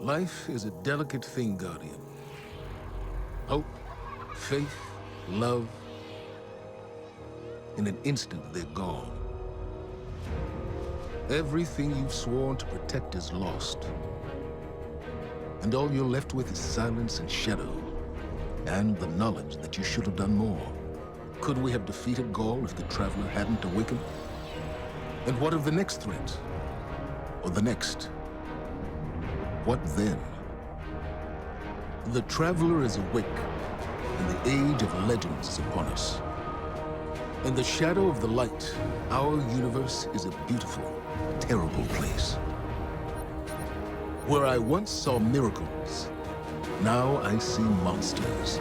Life is a delicate thing, Guardian. Hope, faith, love. In an instant, they're gone. Everything you've sworn to protect is lost. And all you're left with is silence and shadow, and the knowledge that you should have done more. Could we have defeated Gaul if the Traveler hadn't awakened? And what of the next threat? Or the next? What then? The Traveler is awake, and the age of legends is upon us. In the shadow of the light, our universe is a beautiful, terrible place. Where I once saw miracles, now I see monsters.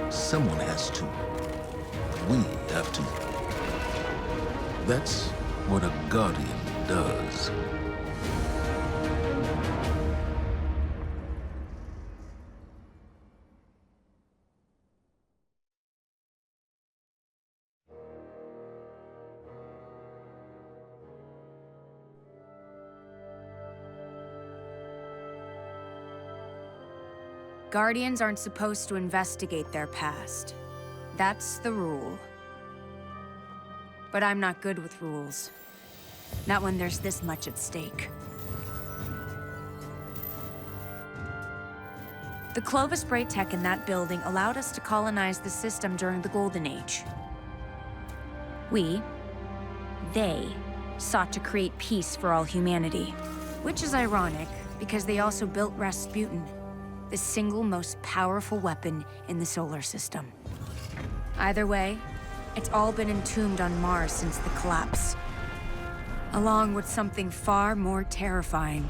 Someone has to. We have to. That's what a Guardian does. Guardians aren't supposed to investigate their past. That's the rule. But I'm not good with rules. Not when there's this much at stake. The Clovis Bray tech in that building allowed us to colonize the system during the Golden Age. They, sought to create peace for all humanity. Which is ironic, because they also built Rasputin, the single most powerful weapon in the solar system. Either way, it's all been entombed on Mars since the collapse, along with something far more terrifying.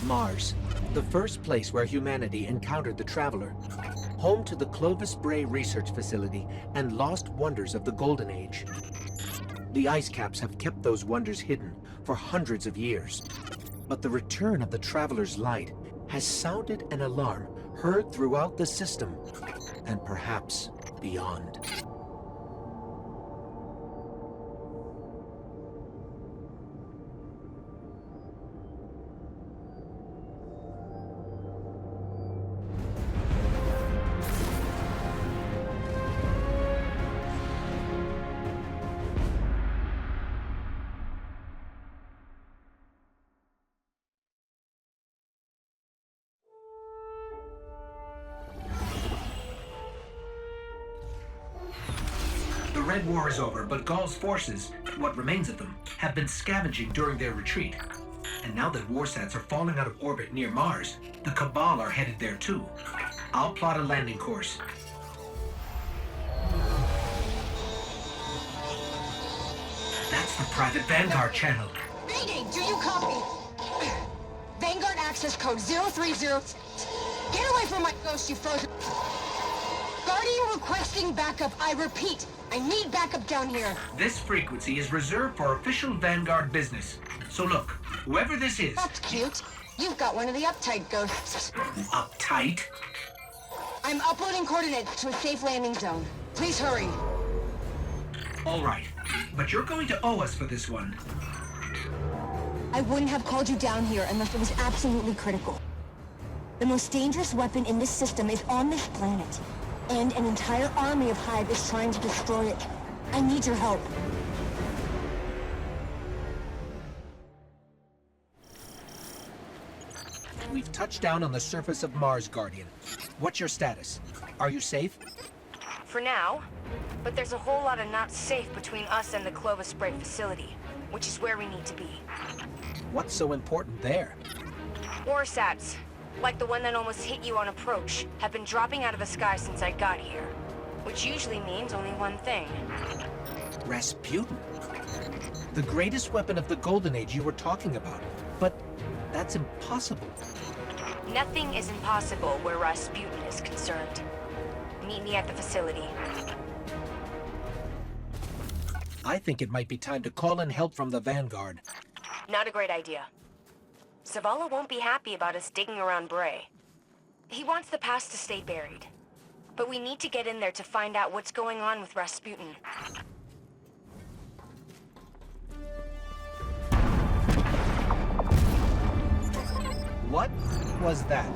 Mars, the first place where humanity encountered the Traveler, home to the Clovis Bray Research Facility and lost wonders of the Golden Age. The ice caps have kept those wonders hidden for hundreds of years. But the return of the Traveler's light has sounded an alarm heard throughout the system, and perhaps beyond. The Red War is over, but Gaul's forces, what remains of them, have been scavenging during their retreat. And now that warsats are falling out of orbit near Mars, the Cabal are headed there too. I'll plot a landing course. That's the private Vanguard channel. Mayday, do you copy? Vanguard access code 030. Get away from my ghost, you frozen. Guardian requesting backup. I repeat, I need backup down here. This frequency is reserved for official Vanguard business. So look, whoever this is... That's cute. You've got one of the uptight ghosts. Uptight? I'm uploading coordinates to a safe landing zone. Please hurry. All right. but you're going to owe us for this one. I wouldn't have called you down here unless it was absolutely critical. The most dangerous weapon in this system is on this planet, and an entire army of Hive is trying to destroy it. I need your help. We've touched down on the surface of Mars, Guardian. What's your status? Are you safe? For now, but there's a whole lot of not safe between us and the Clovis Spray facility, which is where we need to be. What's so important there? Warsats, like the one that almost hit you on approach, have been dropping out of the sky since I got here. Which usually means only one thing. Rasputin? The greatest weapon of the Golden Age you were talking about. But that's impossible. Nothing is impossible where Rasputin is concerned. Meet me at the facility. I think it might be time to call in help from the Vanguard. Not a great idea. Zavala won't be happy about us digging around Bray. He wants the past to stay buried. But we need to get in there to find out what's going on with Rasputin. What was that?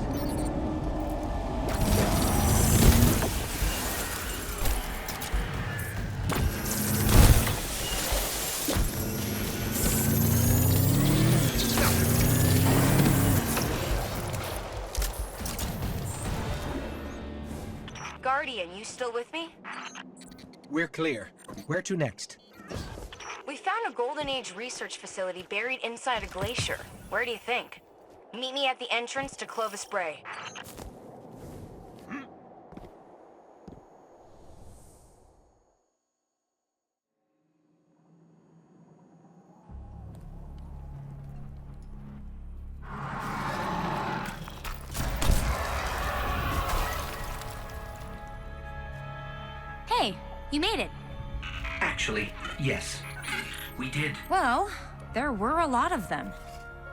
Guardian, you still with me? We're clear. Where to next? We found a Golden Age research facility buried inside a glacier. Where do you think? Meet me at the entrance to Clovis Bray. Hey, you made it. Actually, yes. We did. Well, there were a lot of them.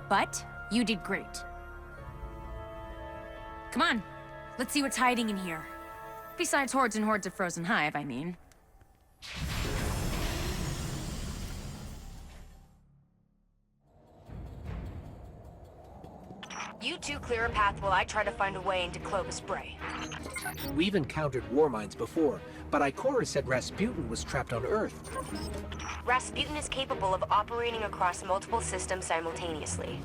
But you did great. Come on, let's see what's hiding in here. Besides hordes and hordes of frozen hive, I mean. You two clear a path while I try to find a way into Clovis Bray. We've encountered warminds before, but Ikora said Rasputin was trapped on Earth. Rasputin is capable of operating across multiple systems simultaneously.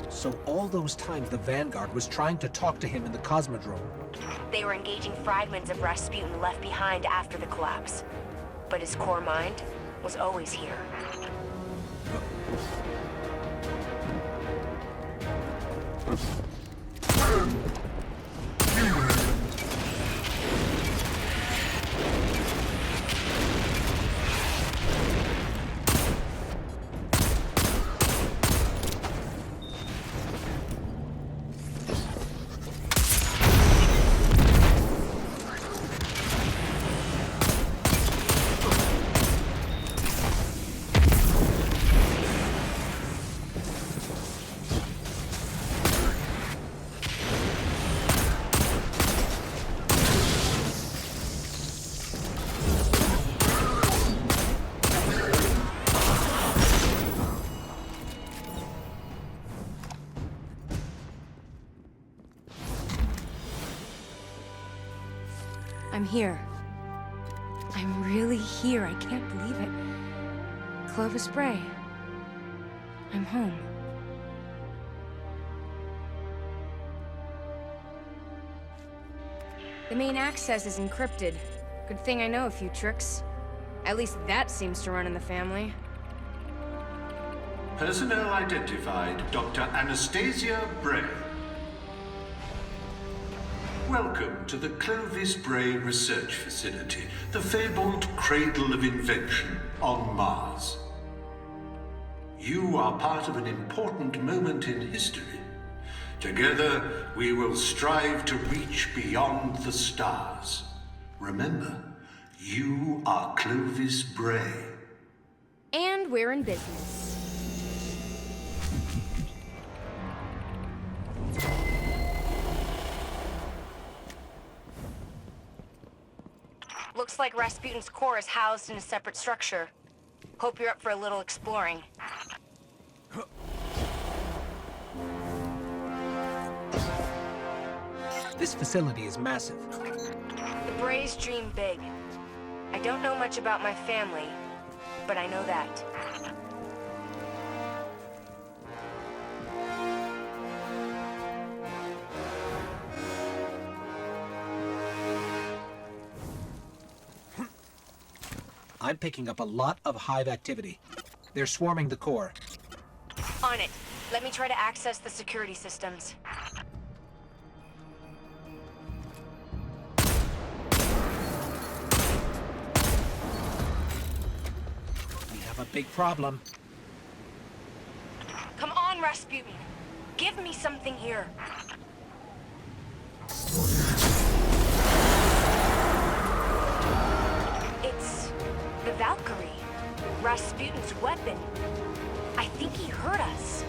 So all those times the Vanguard was trying to talk to him in the Cosmodrome. They were engaging fragments of Rasputin left behind after the collapse. But his core mind was always here. I'm here. I'm really here. I can't believe it. Clovis Bray. I'm home. The main access is encrypted. Good thing I know a few tricks. At least that seems to run in the family. Personnel identified, Dr. Anastasia Bray. Welcome to the Clovis Bray Research Facility, the fabled cradle of invention on Mars. You are part of an important moment in history. Together, we will strive to reach beyond the stars. Remember, you are Clovis Bray. And we're in business. Looks like Rasputin's core is housed in a separate structure. Hope you're up for a little exploring. This facility is massive. The Brays dream big. I don't know much about my family, but I know that. I'm picking up a lot of hive activity. They're swarming the core. On it. Let me try to access the security systems. We have a big problem. Come on, Rasputin. Give me something here. It's the Valkyrie. Rasputin's weapon. I think he heard us.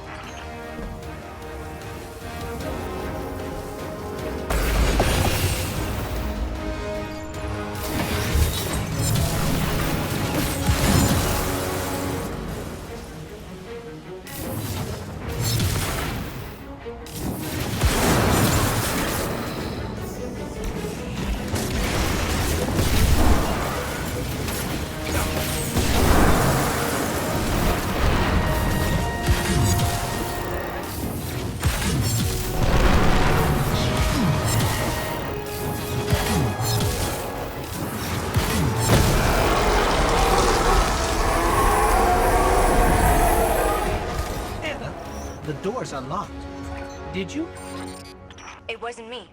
The door's unlocked. Did you? It wasn't me.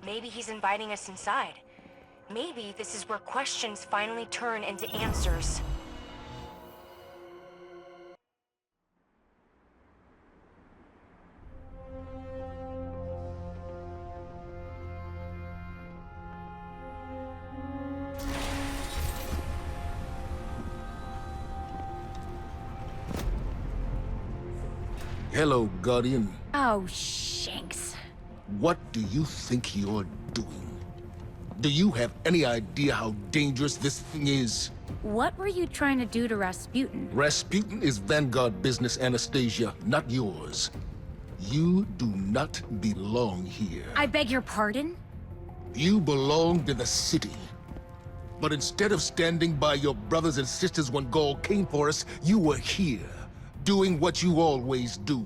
Maybe he's inviting us inside. Maybe this is where questions finally turn into answers. Hello, Guardian. Oh, Shanks. What do you think you're doing? Do you have any idea how dangerous this thing is? What were you trying to do to Rasputin? Rasputin is Vanguard business, Anastasia, not yours. You do not belong here. I beg your pardon? You belong to the city. But instead of standing by your brothers and sisters when Gaul came for us, you were here, doing what you always do.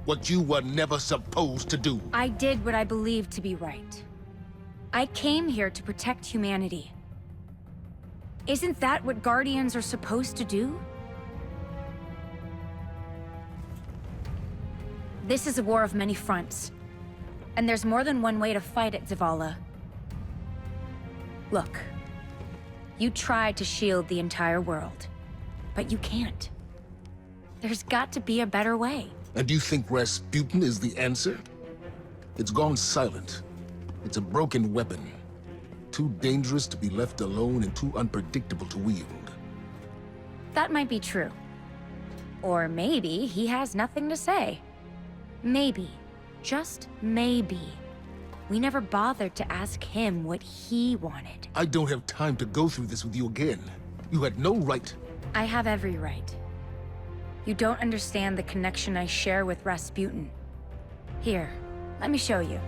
What you were never supposed to do. I did what I believed to be right. I came here to protect humanity. Isn't that what Guardians are supposed to do? This is a war of many fronts. And there's more than one way to fight it, Zavala. Look. You tried to shield the entire world. But you can't. There's got to be a better way. And do you think Rasputin is the answer? It's gone silent. It's a broken weapon. Too dangerous to be left alone and too unpredictable to wield. That might be true. Or maybe he has nothing to say. Maybe. Just maybe. We never bothered to ask him what he wanted. I don't have time to go through this with you again. You had no right. I have every right. You don't understand the connection I share with Rasputin. Here, let me show you.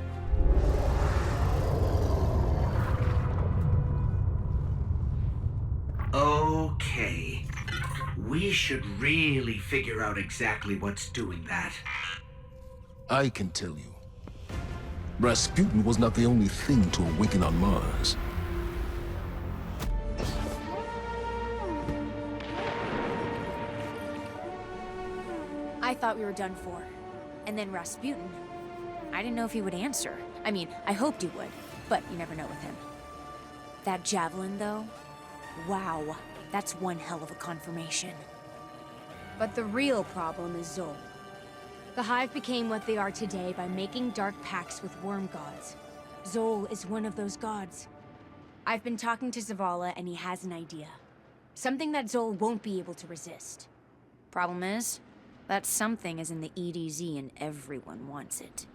Okay. We should really figure out exactly what's doing that. I can tell you. Rasputin was not the only thing to awaken on Mars. I thought we were done for. And then Rasputin. I didn't know if he would answer. I mean, I hoped he would, but you never know with him. That javelin, though? Wow, that's one hell of a confirmation. But the real problem is Zol. The Hive became what they are today by making dark pacts with worm gods. Zol is one of those gods. I've been talking to Zavala, and he has an idea. Something that Zol won't be able to resist. Problem is, that something is in the EDZ and everyone wants it.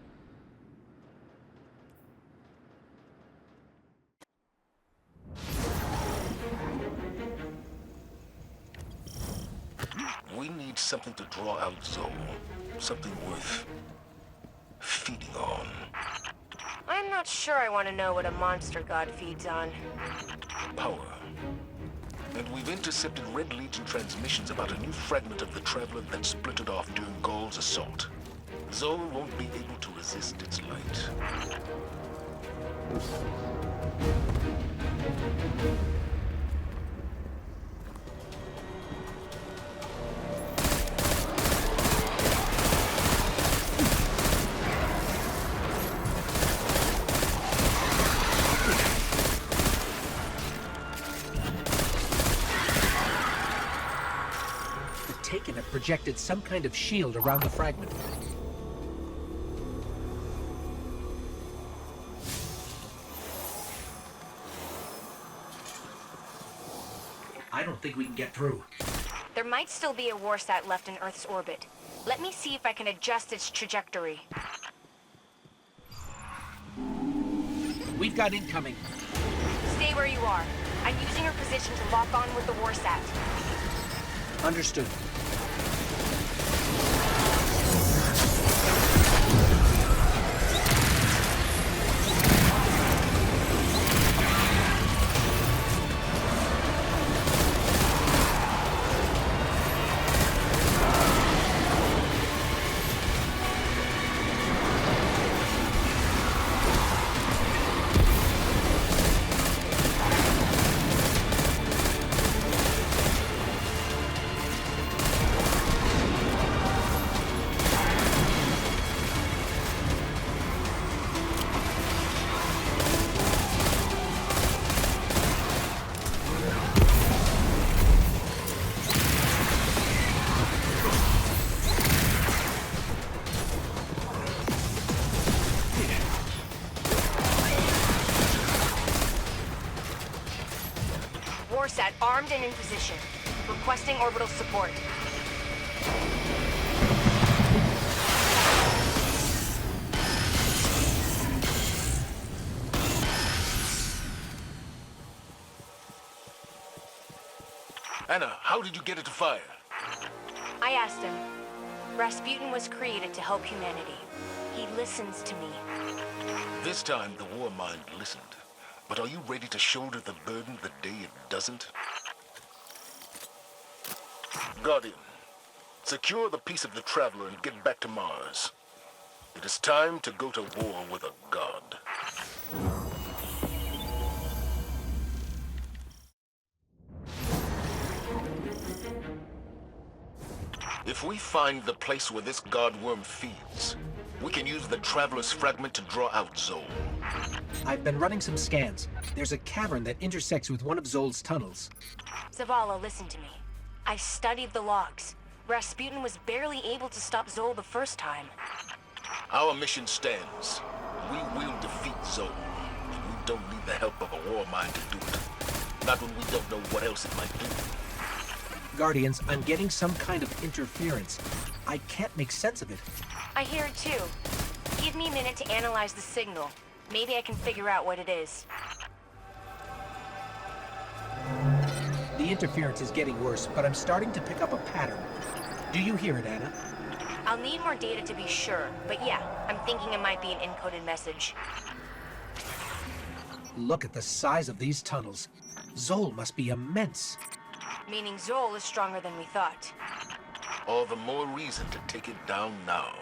We need something to draw out Zol. Something worth feeding on. I'm not sure I want to know what a monster god feeds on. Power. And we've intercepted Red Legion transmissions about a new fragment of the Traveler that splintered off during Gaul's assault. Zol won't be able to resist its light. The Taken have projected some kind of shield around the fragment. I don't think we can get through. There might still be a warsat left in Earth's orbit. Let me see if I can adjust its trajectory. We've got incoming. Stay where you are. I'm using your position to lock on with the warsat. Understood. Warsat armed and in position. Requesting orbital support. Anna, how did you get it to fire? I asked him. Rasputin was created to help humanity. He listens to me. This time, the WARMIND listened. But are you ready to shoulder the burden the day it doesn't? Guardian, secure the piece of the Traveler and get back to Mars. It is time to go to war with a god. If we find the place where this god worm feeds, we can use the Traveler's fragment to draw out Zol. I've been running some scans. There's a cavern that intersects with one of Zol's tunnels. Zavala, listen to me. I studied the logs. Rasputin was barely able to stop Zol the first time. Our mission stands. We will defeat Zol. And we don't need the help of a WARMIND to do it. Not when we don't know what else it might do. Guardians, I'm getting some kind of interference. I can't make sense of it. I hear it too. Give me a minute to analyze the signal. Maybe I can figure out what it is. The interference is getting worse, but I'm starting to pick up a pattern. Do you hear it, Anna? I'll need more data to be sure, but yeah, I'm thinking it might be an encoded message. Look at the size of these tunnels. Zol must be immense. Meaning Zol is stronger than we thought. All the more reason to take it down now.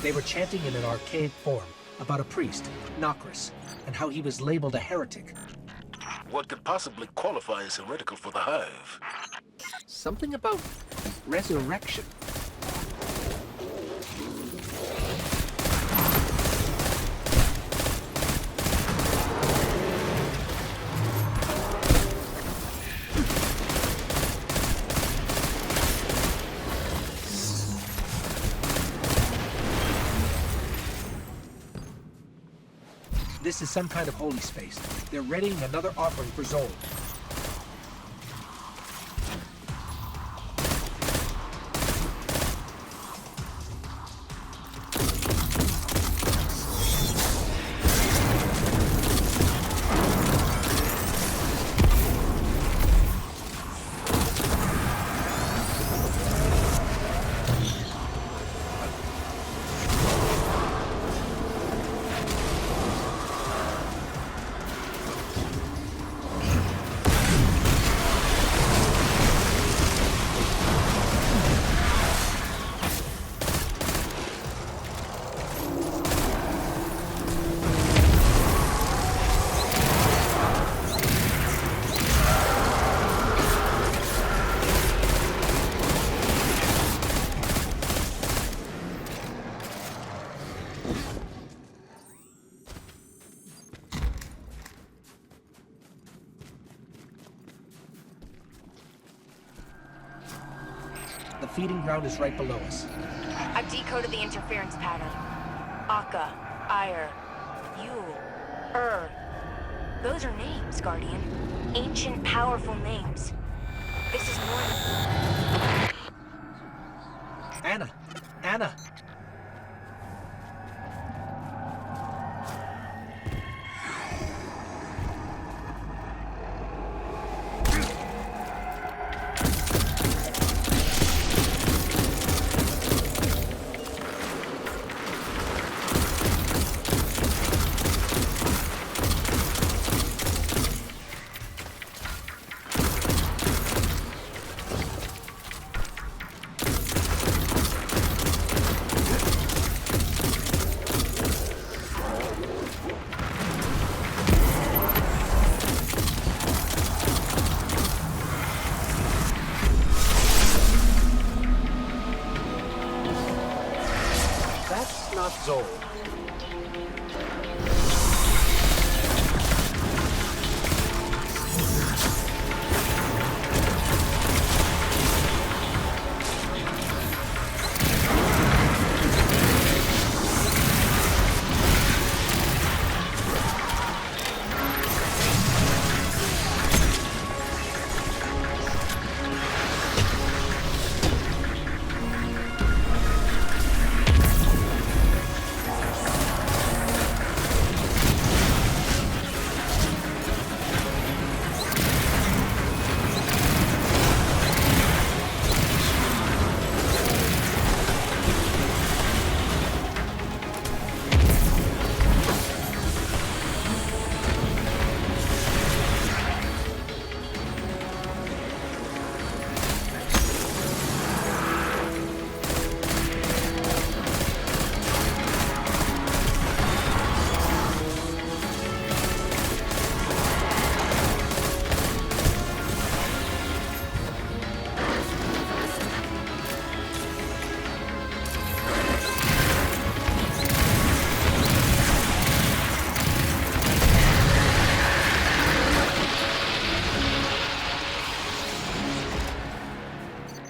They were chanting in an archaic form about a priest, Nokris, and how he was labeled a heretic. What could possibly qualify as heretical for the Hive? Something about resurrection. This is some kind of holy space. They're readying another offering for Zol. The feeding ground is right below us. I've decoded the interference pattern. Akka, Ire, Yule, Those are names, Guardian. Ancient, powerful names. This is more than... Anna! Anna! That's not Zol.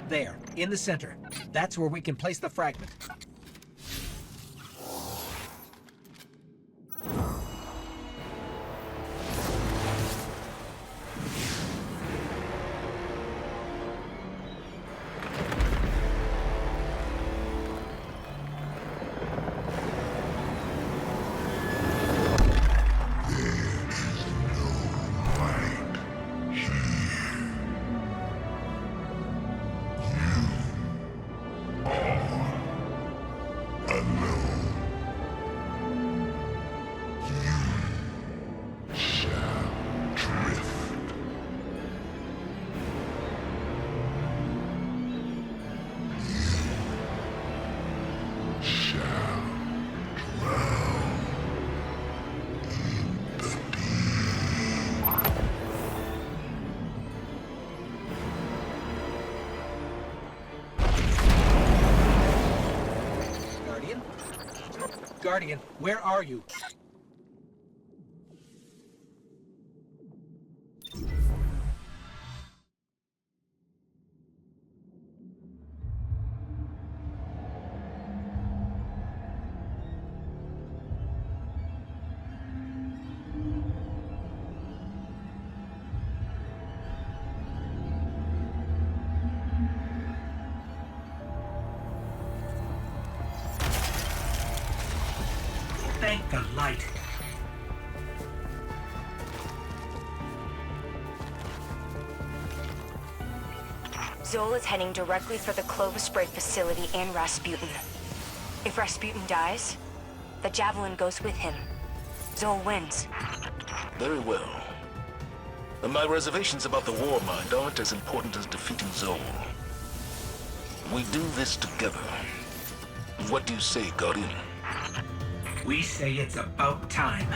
There, in the center. That's where we can place the fragment. Guardian, where are you? Thank the light. Zol is heading directly for the Clovis Spray facility and Rasputin. If Rasputin dies, the Javelin goes with him. Zol wins. Very well. And my reservations about the WARMIND aren't as important as defeating Zol. We do this together. What do you say, Guardian? We say it's about time.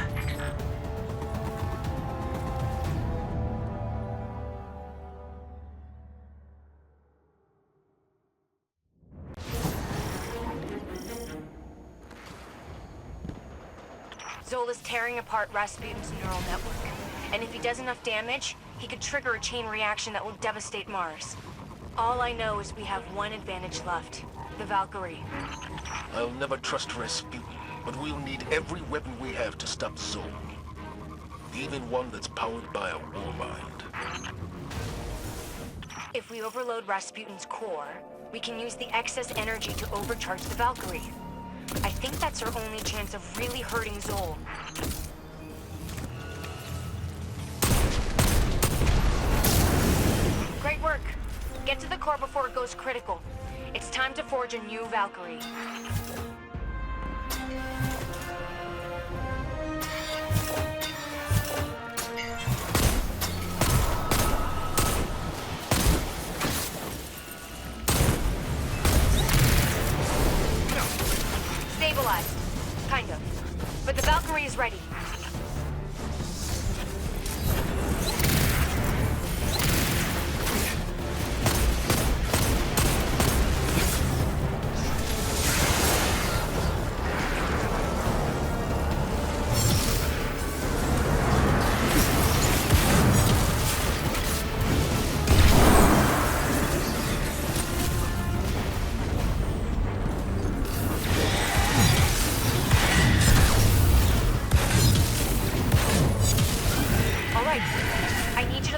Zol is tearing apart Rasputin's neural network. And if he does enough damage, he could trigger a chain reaction that will devastate Mars. All I know is we have one advantage left. The Valkyrie. I'll never trust Rasputin, but we'll need every weapon we have to stop Zol. Even one that's powered by a WARMIND. If we overload Rasputin's core, we can use the excess energy to overcharge the Valkyrie. I think that's our only chance of really hurting Zol. Great work. Get to the core before it goes critical. It's time to forge a new Valkyrie. Stabilized. Kind of. But the Valkyrie is ready.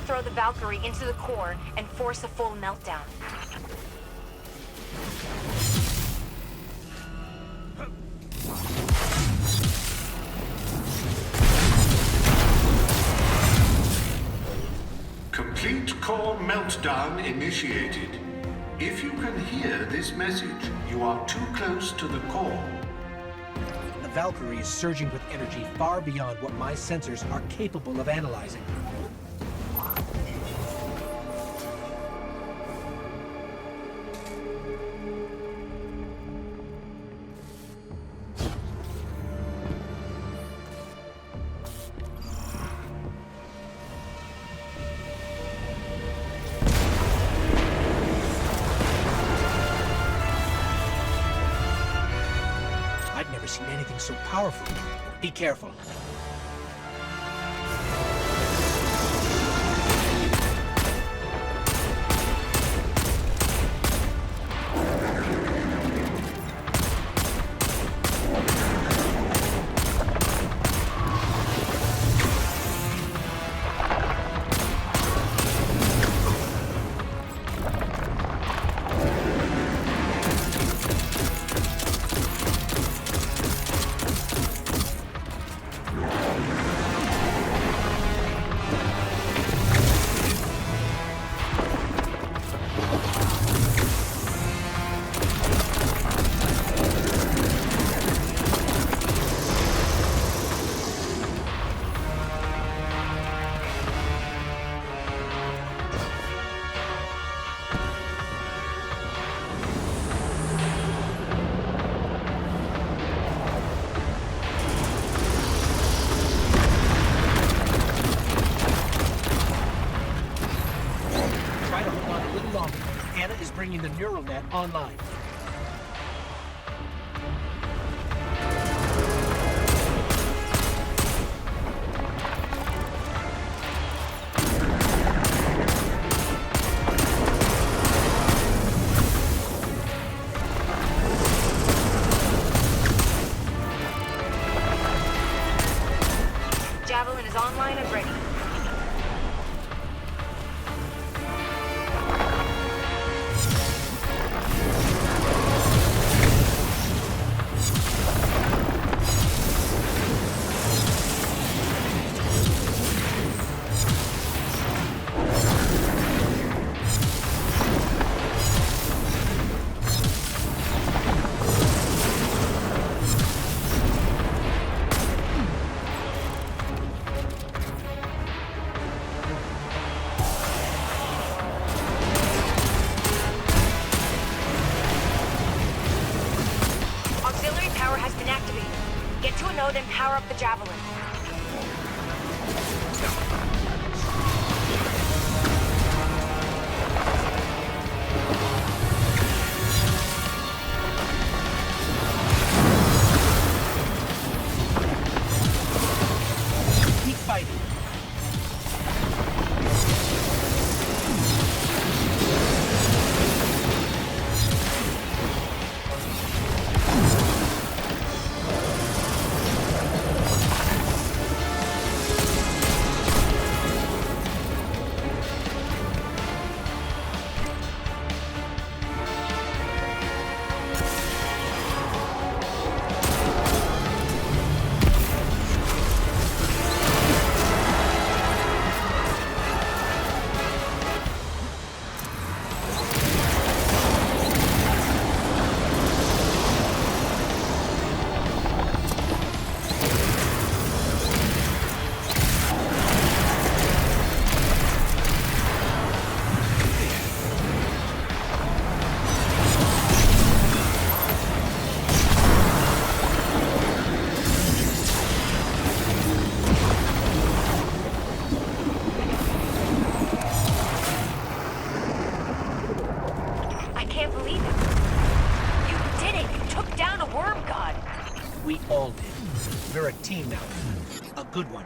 Throw the Valkyrie into the core and force a full meltdown. Complete core meltdown initiated. If you can hear this message, you are too close to the core. The Valkyrie is surging with energy far beyond what my sensors are capable of analyzing. I've never seen anything so powerful. Be careful. Bringing the neural net online. Javelin is online and ready. Get to a node and power up the javelin. Keep fighting. We all did. We're a team now. A good one.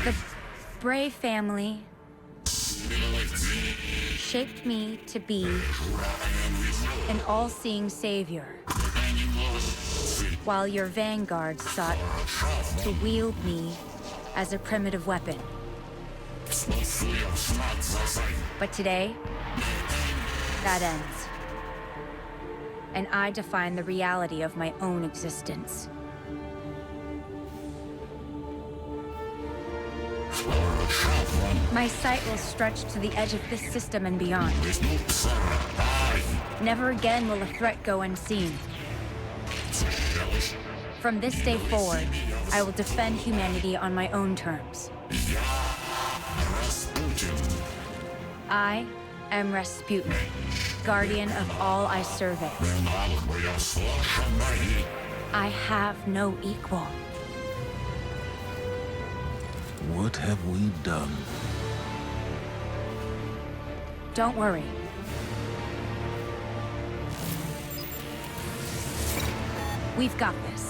The Bray family shaped me to be an all-seeing savior, while your vanguard sought to wield me as a primitive weapon. But today, that ends. And I define the reality of my own existence. My sight will stretch to the edge of this system and beyond. Never again will a threat go unseen. From this day forward, I will defend humanity on my own terms. I am Rasputin, guardian of all I survey. I have no equal. What have we done? Don't worry. We've got this.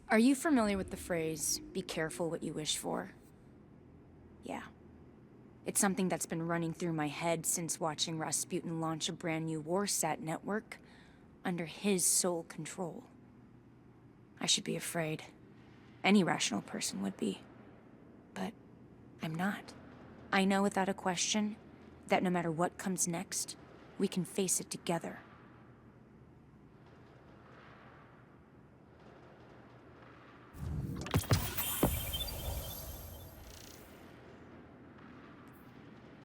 Are you familiar with the phrase, "Be careful what you wish for"? Yeah. It's something that's been running through my head since watching Rasputin launch a brand new WarSat network under his sole control. I should be afraid. Any rational person would be. But I'm not. I know without a question that no matter what comes next, we can face it together.